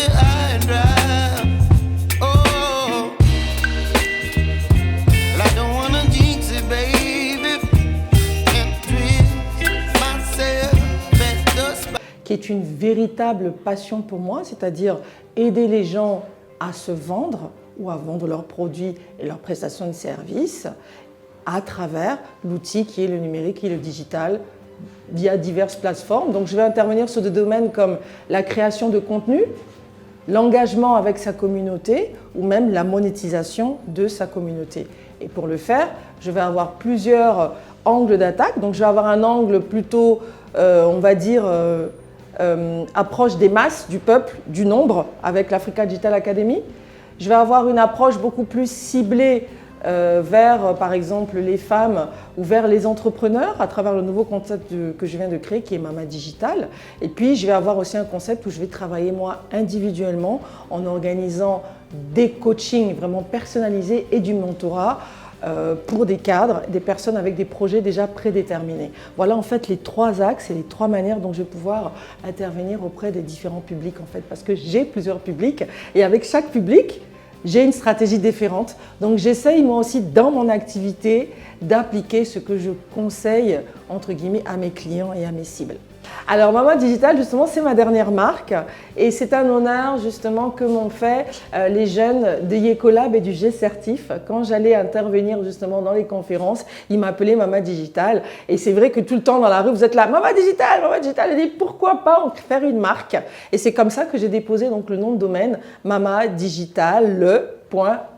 high and dry. Oh, well, I don't wanna jinx it, baby, and twist myself at the spot. Qui est une véritable passion pour moi, c'est-à-dire aider les gens à se vendre ou à vendre leurs produits et leurs prestations de services à travers l'outil qui est le numérique et le digital via diverses plateformes. Donc je vais intervenir sur des domaines comme la création de contenu, l'engagement avec sa communauté ou même la monétisation de sa communauté. Et pour le faire, je vais avoir plusieurs angles d'attaque. Donc je vais avoir un angle plutôt, on va dire, approche des masses, du peuple, du nombre avec l'Africa Digital Academy. Je vais avoir une approche beaucoup plus ciblée vers, par exemple, les femmes ou vers les entrepreneurs à travers le nouveau concept que je viens de créer qui est Mama Digital. Et puis, je vais avoir aussi un concept où je vais travailler moi individuellement en organisant des coachings vraiment personnalisés et du mentorat pour des cadres, des personnes avec des projets déjà prédéterminés. Voilà en fait les trois axes et les trois manières dont je vais pouvoir intervenir auprès des différents publics en fait, parce que j'ai plusieurs publics et avec chaque public, j'ai une stratégie différente. Donc j'essaye moi aussi dans mon activité d'appliquer ce que je conseille entre guillemets à mes clients et à mes cibles. Alors Mama Digital justement c'est ma dernière marque et c'est un honneur justement que m'ont fait les jeunes de Yecolab et du G-Certif. Quand j'allais intervenir justement dans les conférences, ils m'appelaient Mama Digital et c'est vrai que tout le temps dans la rue vous êtes là Mama Digital, et dit pourquoi pas en faire une marque et c'est comme ça que j'ai déposé donc le nom de domaine Mama Digital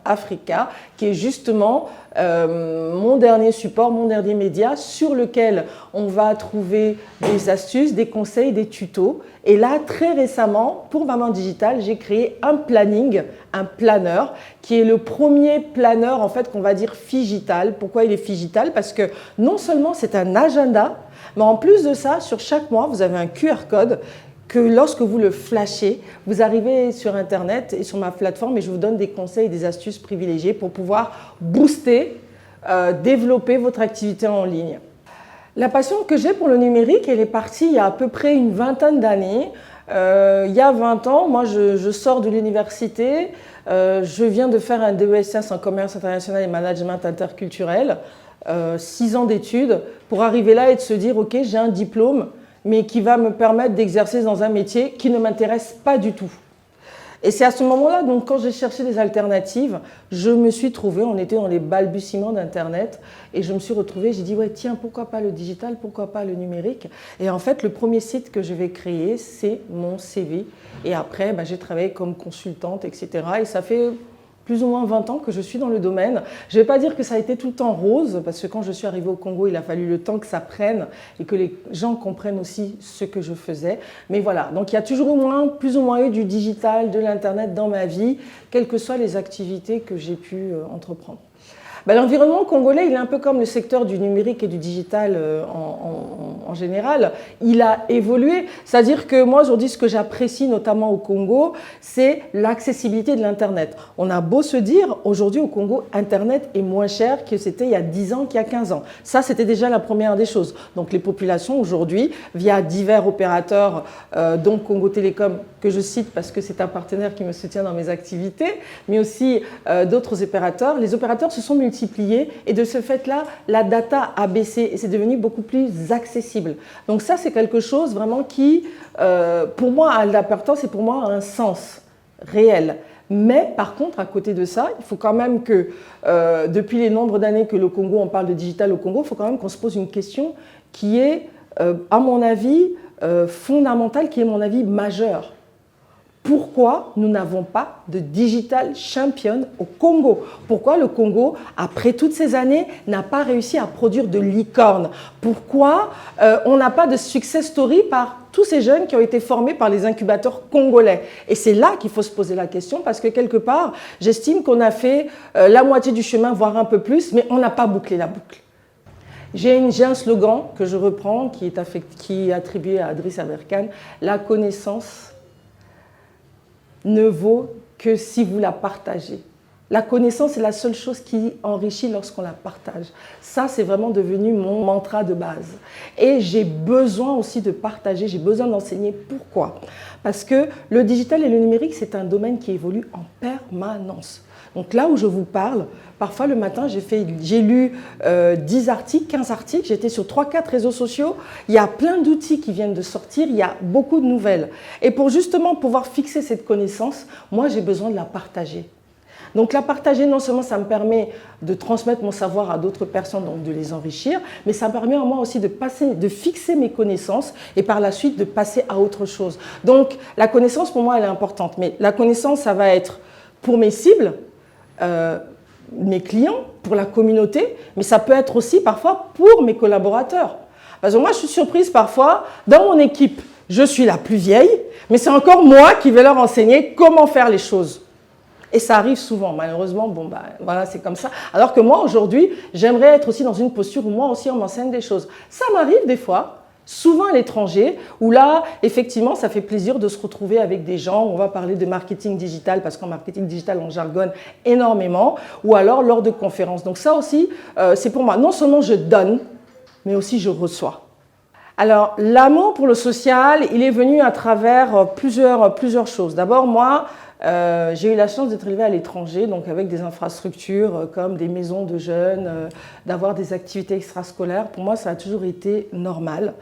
.africa qui est justement mon dernier support, mon dernier média sur lequel on va trouver des astuces, des conseils, des tutos. Et là, très récemment, pour Maman Digital, j'ai créé un planning, un planeur, qui est le premier planeur en fait qu'on va dire figital. Pourquoi il est figital? Parce que non seulement c'est un agenda, mais en plus de ça, sur chaque mois, vous avez un QR code que lorsque vous le flashez, vous arrivez sur Internet et sur ma plateforme et je vous donne des conseils et des astuces privilégiées pour pouvoir booster, développer votre activité en ligne. La passion que j'ai pour le numérique, elle est partie il y a à peu près une vingtaine d'années. Il y a 20 ans, moi je sors de l'université, je viens de faire un DESS en commerce international et management interculturel, 6 ans d'études pour arriver là et de se dire ok j'ai un diplôme, mais qui va me permettre d'exercer dans un métier qui ne m'intéresse pas du tout. Et c'est à ce moment-là, donc, quand j'ai cherché des alternatives, je me suis trouvée, on était dans les balbutiements d'Internet, et je me suis retrouvée, j'ai dit, ouais, tiens, pourquoi pas le digital, pourquoi pas le numérique? Et en fait, le premier site que je vais créer, c'est mon CV. Et après, j'ai travaillé comme consultante, etc. Et ça fait plus ou moins 20 ans que je suis dans le domaine. Je ne vais pas dire que ça a été tout le temps rose, parce que quand je suis arrivée au Congo, il a fallu le temps que ça prenne et que les gens comprennent aussi ce que je faisais. Mais voilà, donc il y a toujours plus ou moins eu du digital, de l'Internet dans ma vie, quelles que soient les activités que j'ai pu entreprendre. L'environnement congolais, il est un peu comme le secteur du numérique et du digital en général. Il a évolué. C'est-à-dire que moi, aujourd'hui, ce que j'apprécie notamment au Congo, c'est l'accessibilité de l'Internet. On a beau se dire, aujourd'hui au Congo, Internet est moins cher que c'était il y a 10 ans, qu'il y a 15 ans. Ça, c'était déjà la première des choses. Donc les populations aujourd'hui, via divers opérateurs, dont Congo Télécom, que je cite parce que c'est un partenaire qui me soutient dans mes activités, mais aussi d'autres opérateurs, les opérateurs se sont multipliés et de ce fait-là, la data a baissé et c'est devenu beaucoup plus accessible. Donc ça, c'est quelque chose vraiment qui, pour moi, a de l'importance et pour moi a un sens réel. Mais par contre, à côté de ça, il faut quand même que, depuis les nombres d'années que le Congo, on parle de digital au Congo, il faut quand même qu'on se pose une question qui est, à mon avis, fondamentale, qui est, à mon avis, majeure. Pourquoi nous n'avons pas de digital champion au Congo? Pourquoi le Congo, après toutes ces années, n'a pas réussi à produire de licorne? Pourquoi on n'a pas de success story par tous ces jeunes qui ont été formés par les incubateurs congolais? Et c'est là qu'il faut se poser la question parce que quelque part, j'estime qu'on a fait la moitié du chemin, voire un peu plus, mais on n'a pas bouclé la boucle. J'ai un slogan que je reprends qui est attribué à Adriss Aberkan, la connaissance ne vaut que si vous la partagez. La connaissance est la seule chose qui enrichit lorsqu'on la partage. Ça, c'est vraiment devenu mon mantra de base. Et j'ai besoin aussi de partager, j'ai besoin d'enseigner. Pourquoi? Parce que le digital et le numérique, c'est un domaine qui évolue en permanence. Donc là où je vous parle, parfois le matin, j'ai lu 10 articles, 15 articles, j'étais sur 3-4 réseaux sociaux, il y a plein d'outils qui viennent de sortir, il y a beaucoup de nouvelles. Et pour justement pouvoir fixer cette connaissance, moi j'ai besoin de la partager. Donc la partager, non seulement ça me permet de transmettre mon savoir à d'autres personnes, donc de les enrichir, mais ça me permet à moi aussi de fixer mes connaissances et par la suite de passer à autre chose. Donc la connaissance pour moi elle est importante, mais la connaissance ça va être pour mes cibles, mes clients, pour la communauté, mais ça peut être aussi parfois pour mes collaborateurs. Parce que moi je suis surprise parfois, dans mon équipe, je suis la plus vieille, mais c'est encore moi qui vais leur enseigner comment faire les choses. Et ça arrive souvent, malheureusement, bon bah voilà, c'est comme ça. Alors que moi, aujourd'hui, j'aimerais être aussi dans une posture où moi aussi on m'enseigne des choses. Ça m'arrive des fois, souvent à l'étranger, où là, effectivement, ça fait plaisir de se retrouver avec des gens. On va parler de marketing digital, parce qu'en marketing digital, on jargonne énormément, ou alors lors de conférences. Donc ça aussi, c'est pour moi. Non seulement je donne, mais aussi je reçois. Alors, l'amour pour le social, il est venu à travers plusieurs choses. D'abord, moi, j'ai eu la chance d'être élevée à l'étranger, donc avec des infrastructures comme des maisons de jeunes, d'avoir des activités extrascolaires. Pour moi, ça a toujours été normal.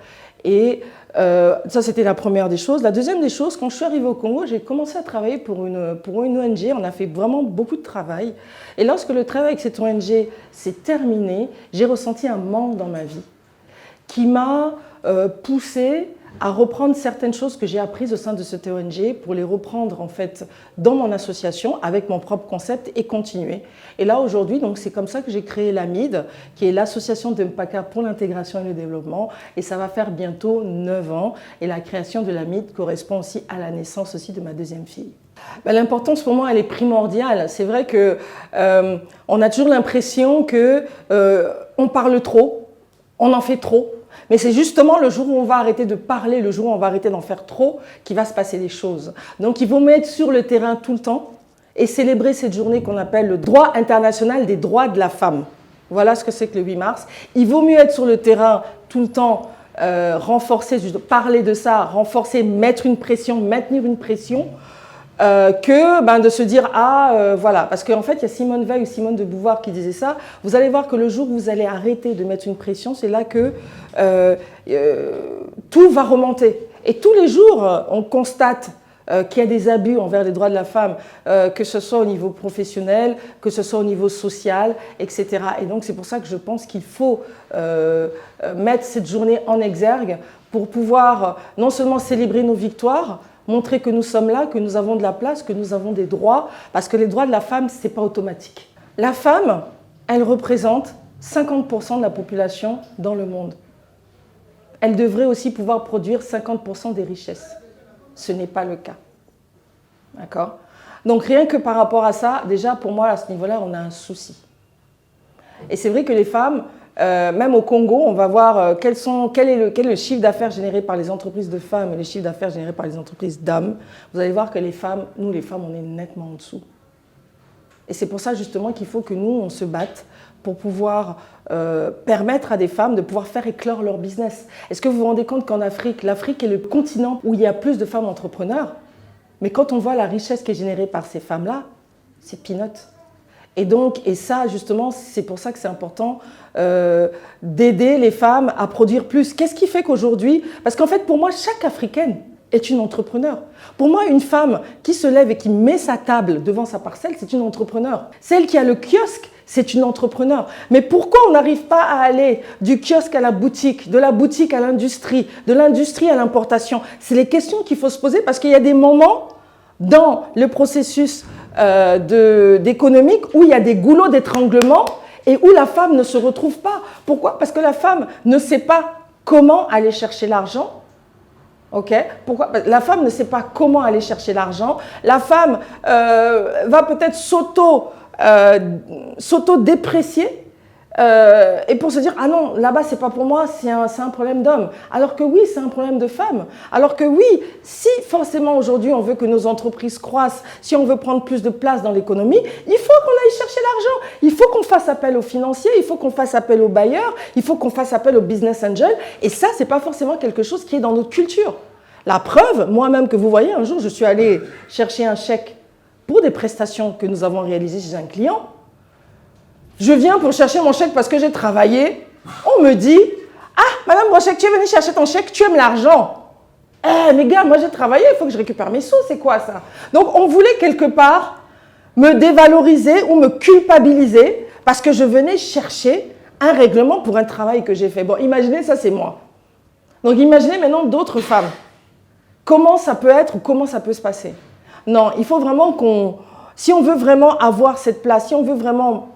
Et ça, c'était la première des choses. La deuxième des choses, quand je suis arrivée au Congo, j'ai commencé à travailler pour une ONG. On a fait vraiment beaucoup de travail. Et lorsque le travail avec cette ONG s'est terminé, j'ai ressenti un manque dans ma vie qui m'a poussée à reprendre certaines choses que j'ai apprises au sein de cette ONG pour les reprendre en fait dans mon association avec mon propre concept et continuer. Et là aujourd'hui, donc c'est comme ça que j'ai créé l'AMID, qui est l'association de Mpaka pour l'intégration et le développement, et ça va faire bientôt 9 ans. Et la création de l'AMID correspond aussi à la naissance aussi de ma deuxième fille. L'importance pour moi elle est primordiale. C'est vrai que on a toujours l'impression que on parle trop, on en fait trop. Mais c'est justement le jour où on va arrêter de parler, le jour où on va arrêter d'en faire trop, qu'il va se passer des choses. Donc il vaut mieux être sur le terrain tout le temps et célébrer cette journée qu'on appelle le droit international des droits de la femme. Voilà ce que c'est que le 8 mars. Il vaut mieux être sur le terrain tout le temps, renforcer, parler de ça, renforcer, maintenir une pression, que de se dire voilà, parce qu'en fait il y a Simone Veil ou Simone de Beauvoir qui disait ça. Vous allez voir que le jour où vous allez arrêter de mettre une pression, c'est là que tout va remonter. Et tous les jours on constate qu'il y a des abus envers les droits de la femme, que ce soit au niveau professionnel, que ce soit au niveau social, etc. Et donc c'est pour ça que je pense qu'il faut mettre cette journée en exergue pour pouvoir non seulement célébrer nos victoires, montrer que nous sommes là, que nous avons de la place, que nous avons des droits, parce que les droits de la femme, ce n'est pas automatique. La femme, elle représente 50% de la population dans le monde. Elle devrait aussi pouvoir produire 50% des richesses. Ce n'est pas le cas. D'accord? Donc rien que par rapport à ça, déjà pour moi, à ce niveau-là, on a un souci. Et c'est vrai que les femmes, même au Congo, on va voir quel est le chiffre d'affaires généré par les entreprises de femmes et le chiffre d'affaires généré par les entreprises d'hommes. Vous allez voir que nous les femmes, on est nettement en dessous. Et c'est pour ça justement qu'il faut que nous, on se batte pour pouvoir permettre à des femmes de pouvoir faire éclore leur business. Est-ce que vous vous rendez compte qu'en Afrique, l'Afrique est le continent où il y a plus de femmes entrepreneurs, mais quand on voit la richesse qui est générée par ces femmes-là, c'est peanuts. Et ça, justement, c'est pour ça que c'est important d'aider les femmes à produire plus. Qu'est-ce qui fait qu'aujourd'hui, parce qu'en fait, pour moi, chaque Africaine est une entrepreneur. Pour moi, une femme qui se lève et qui met sa table devant sa parcelle, c'est une entrepreneur. Celle qui a le kiosque, c'est une entrepreneur. Mais pourquoi on n'arrive pas à aller du kiosque à la boutique, de la boutique à l'industrie, de l'industrie à l'importation? C'est les questions qu'il faut se poser parce qu'il y a des moments dans le processus d'économique où il y a des goulots d'étranglement et où la femme ne se retrouve pas. Pourquoi? Parce que la femme ne sait pas comment aller chercher l'argent. Okay. Pourquoi? La femme ne sait pas comment aller chercher l'argent. La femme va peut-être s'auto-déprécier et pour se dire ah non, là-bas c'est pas pour moi, c'est un problème d'homme. Alors que oui, c'est un problème de femme. Alors que oui, si forcément aujourd'hui on veut que nos entreprises croissent, si on veut prendre plus de place dans l'économie, il faut qu'on aille chercher l'argent. Il faut qu'on fasse appel aux financiers, il faut qu'on fasse appel aux bailleurs, il faut qu'on fasse appel aux business angels. Et ça, c'est pas forcément quelque chose qui est dans notre culture. La preuve, moi-même que vous voyez, un jour je suis allée chercher un chèque pour des prestations que nous avons réalisées chez un client. Je viens pour chercher mon chèque parce que j'ai travaillé. On me dit « Ah, Madame Brochek, tu es venue chercher ton chèque, tu aimes l'argent. » Eh, mais gars, moi j'ai travaillé, il faut que je récupère mes sous, c'est quoi ça? Donc on voulait quelque part me dévaloriser ou me culpabiliser parce que je venais chercher un règlement pour un travail que j'ai fait. Bon, imaginez, ça c'est moi. Donc imaginez maintenant d'autres femmes. Comment ça peut être ou comment ça peut se passer? Non, il faut vraiment qu'on... Si on veut vraiment avoir cette place, si on veut vraiment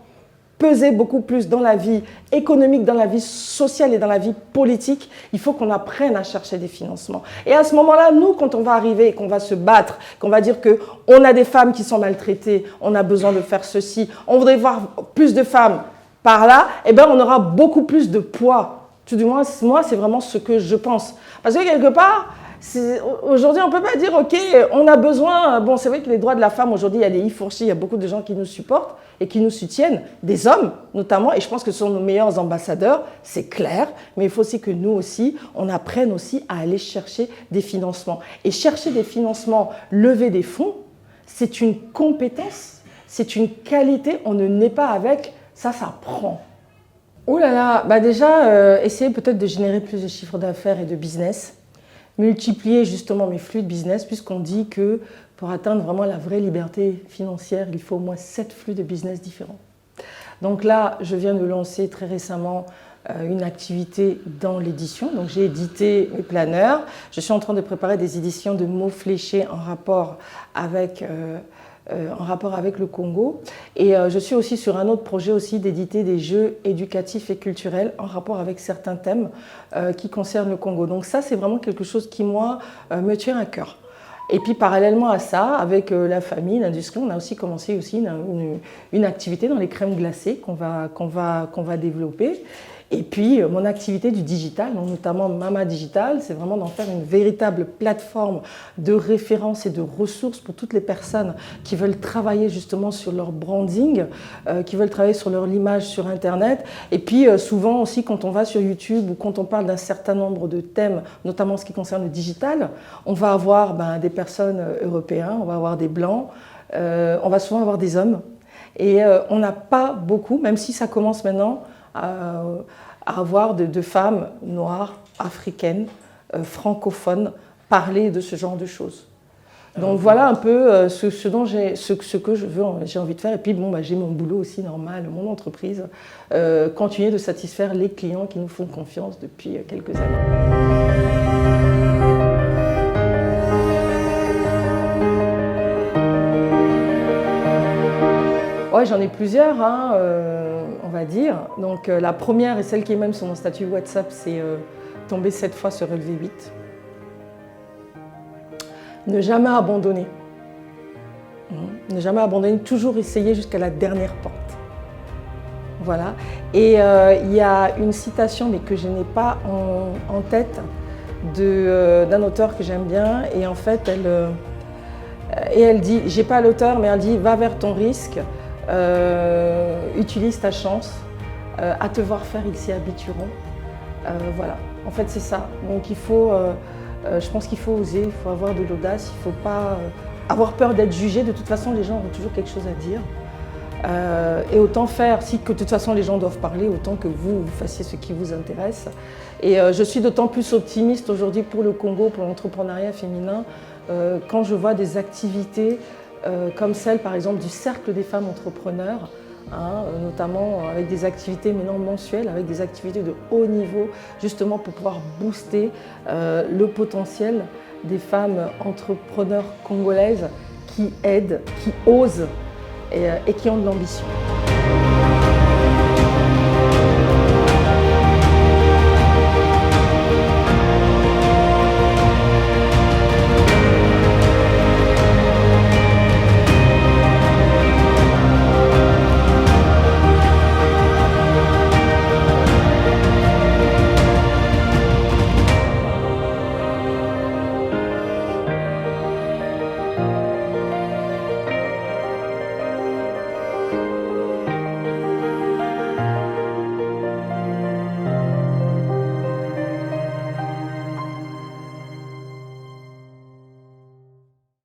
peser beaucoup plus dans la vie économique, dans la vie sociale et dans la vie politique, il faut qu'on apprenne à chercher des financements. Et à ce moment-là, nous, quand on va arriver et qu'on va se battre, qu'on va dire qu'on a des femmes qui sont maltraitées, on a besoin de faire ceci, on voudrait voir plus de femmes par là, eh bien, on aura beaucoup plus de poids. Tout du moins, moi, c'est vraiment ce que je pense. Parce que quelque part... Aujourd'hui, on ne peut pas dire, OK, on a besoin... Bon, c'est vrai que les droits de la femme, aujourd'hui, il y a des e-fourchis, il y a beaucoup de gens qui nous supportent et qui nous soutiennent, des hommes notamment, et je pense que ce sont nos meilleurs ambassadeurs, c'est clair, mais il faut aussi que nous aussi, on apprenne aussi à aller chercher des financements. Et chercher des financements, lever des fonds, c'est une compétence, c'est une qualité, on ne naît pas avec, ça prend. Oh là là, bah déjà, essayer peut-être de générer plus de chiffres d'affaires et de business. Multiplier justement mes flux de business, puisqu'on dit que pour atteindre vraiment la vraie liberté financière, il faut au moins 7 flux de business différents. Donc là, je viens de lancer très récemment une activité dans l'édition. Donc j'ai édité mes planeurs. Je suis en train de préparer des éditions de mots fléchés en rapport avec le Congo. Et je suis aussi sur un autre projet aussi d'éditer des jeux éducatifs et culturels en rapport avec certains thèmes qui concernent le Congo. Donc ça, c'est vraiment quelque chose qui, moi, me tient à cœur. Et puis parallèlement à ça, avec la famille, l'industrie, on a aussi commencé aussi une activité dans les crèmes glacées qu'on va développer. Et puis, mon activité du digital, donc notamment Mama Digital, c'est vraiment d'en faire une véritable plateforme de référence et de ressources pour toutes les personnes qui veulent travailler justement sur leur branding, qui veulent travailler sur leur image sur Internet. Et puis, souvent aussi, quand on va sur YouTube ou quand on parle d'un certain nombre de thèmes, notamment en ce qui concerne le digital, on va avoir des personnes européennes, on va avoir des blancs, on va souvent avoir des hommes. Et on n'a pas beaucoup, même si ça commence maintenant, à avoir de femmes noires, africaines, francophones, parler de ce genre de choses. Donc voilà un peu ce que j'ai envie de faire. Et puis bon, j'ai mon boulot aussi normal, mon entreprise, continuer de satisfaire les clients qui nous font confiance depuis quelques années. Ouais, j'en ai plusieurs, on va dire. Donc la première et celle qui est même sur mon statut WhatsApp, c'est tomber 7 fois, se relever 8. Ne jamais abandonner. Ne jamais abandonner, toujours essayer jusqu'à la dernière porte. Voilà. Et il y a une citation, mais que je n'ai pas en tête, d'un auteur que j'aime bien. Et en fait, elle dit, j'ai pas l'auteur, mais elle dit, va vers ton risque. Utilise ta chance, à te voir faire, ils s'y habitueront. Voilà, en fait c'est ça. Donc je pense qu'il faut oser, il faut avoir de l'audace, il ne faut pas avoir peur d'être jugé. De toute façon, les gens ont toujours quelque chose à dire. Et autant faire, si que de toute façon les gens doivent parler, autant que vous fassiez ce qui vous intéresse. Et je suis d'autant plus optimiste aujourd'hui pour le Congo, pour l'entrepreneuriat féminin, quand je vois des activités comme celle par exemple du Cercle des femmes entrepreneurs, notamment avec des activités maintenant mensuelles, avec des activités de haut niveau, justement pour pouvoir booster le potentiel des femmes entrepreneurs congolaises qui aident, qui osent et qui ont de l'ambition.